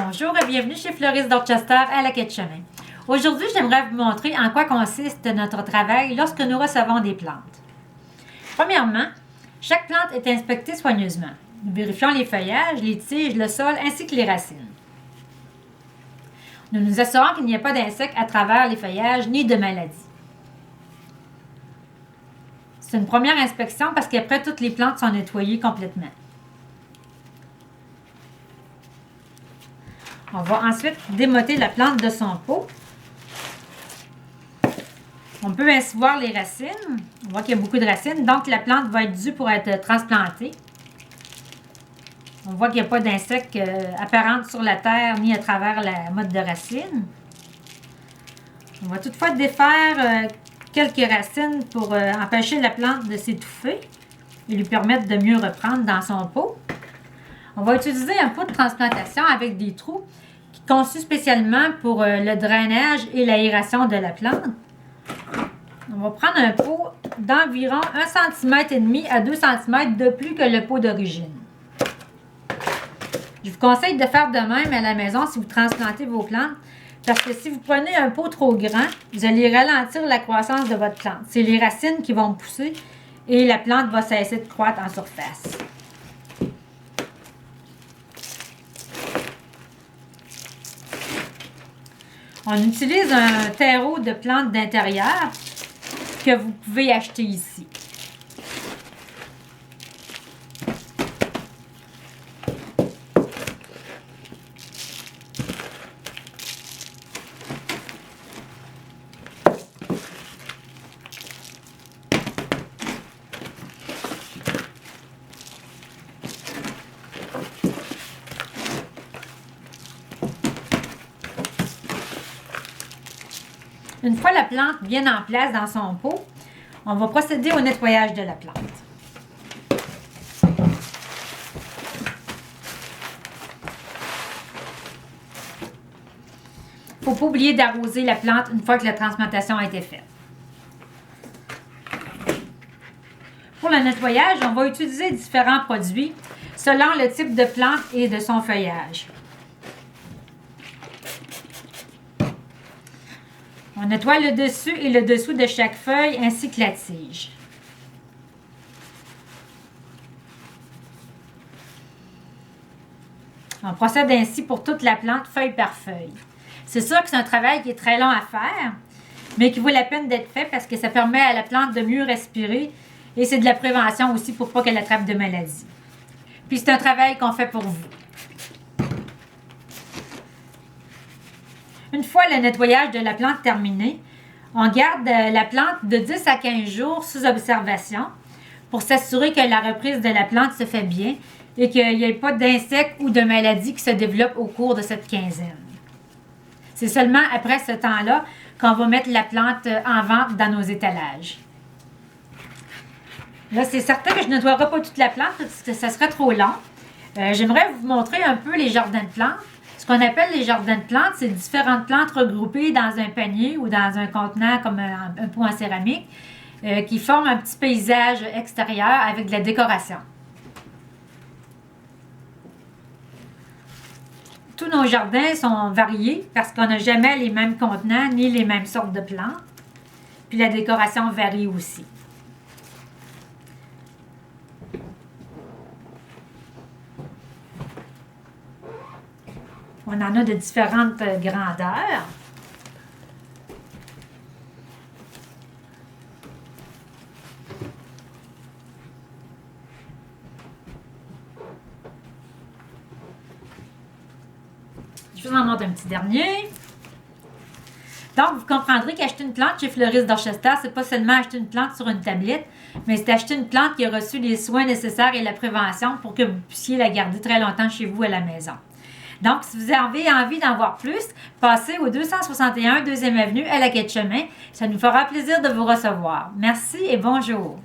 Bonjour et bienvenue chez Fleuriste Dorchester à la Quai de Chemin. Aujourd'hui, j'aimerais vous montrer en quoi consiste notre travail lorsque nous recevons des plantes. Premièrement, chaque plante est inspectée soigneusement. Nous vérifions les feuillages, les tiges, le sol ainsi que les racines. Nous nous assurons qu'il n'y a pas d'insectes à travers les feuillages ni de maladies. C'est une première inspection parce qu'après, toutes les plantes sont nettoyées complètement. On va ensuite démotter la plante de son pot. On peut ainsi voir les racines. On voit qu'il y a beaucoup de racines, donc la plante va être due pour être transplantée. On voit qu'il n'y a pas d'insectes apparents sur la terre ni à travers la motte de racines. On va toutefois défaire quelques racines pour empêcher la plante de s'étouffer et lui permettre de mieux reprendre dans son pot. On va utiliser un pot de transplantation avec des trous conçus spécialement pour le drainage et l'aération de la plante. On va prendre un pot d'environ 1,5 cm à 2 cm de plus que le pot d'origine. Je vous conseille de faire de même à la maison si vous transplantez vos plantes, parce que si vous prenez un pot trop grand, vous allez ralentir la croissance de votre plante. C'est les racines qui vont pousser et la plante va cesser de croître en surface. On utilise un terreau de plantes d'intérieur que vous pouvez acheter ici. Une fois la plante bien en place dans son pot, on va procéder au nettoyage de la plante. Il ne faut pas oublier d'arroser la plante une fois que la transplantation a été faite. Pour le nettoyage, on va utiliser différents produits selon le type de plante et de son feuillage. On nettoie le dessus et le dessous de chaque feuille ainsi que la tige. On procède ainsi pour toute la plante, feuille par feuille. C'est sûr que c'est un travail qui est très long à faire, mais qui vaut la peine d'être fait parce que ça permet à la plante de mieux respirer et c'est de la prévention aussi pour pas qu'elle attrape de maladies. Puis c'est un travail qu'on fait pour vous. Une fois le nettoyage de la plante terminé, on garde la plante de 10 à 15 jours sous observation pour s'assurer que la reprise de la plante se fait bien et qu'il n'y ait pas d'insectes ou de maladies qui se développent au cours de cette quinzaine. C'est seulement après ce temps-là qu'on va mettre la plante en vente dans nos étalages. Là, c'est certain que je ne nettoierai pas toute la plante parce que ça serait trop long. J'aimerais vous montrer un peu les jardins de plantes. Ce qu'on appelle les jardins de plantes, c'est différentes plantes regroupées dans un panier ou dans un contenant comme un pot en céramique qui forment un petit paysage extérieur avec de la décoration. Tous nos jardins sont variés parce qu'on n'a jamais les mêmes contenants ni les mêmes sortes de plantes. Puis la décoration varie aussi. On en a de différentes grandeurs. Je vous en montre un petit dernier. Donc, vous comprendrez qu'acheter une plante chez Fleuriste Dorchester, c'est pas seulement acheter une plante sur une tablette, mais c'est acheter une plante qui a reçu les soins nécessaires et la prévention pour que vous puissiez la garder très longtemps chez vous à la maison. Donc, si vous avez envie d'en voir plus, passez au 261 2e Avenue à la Quai de Chemin. Ça nous fera plaisir de vous recevoir. Merci et bonjour.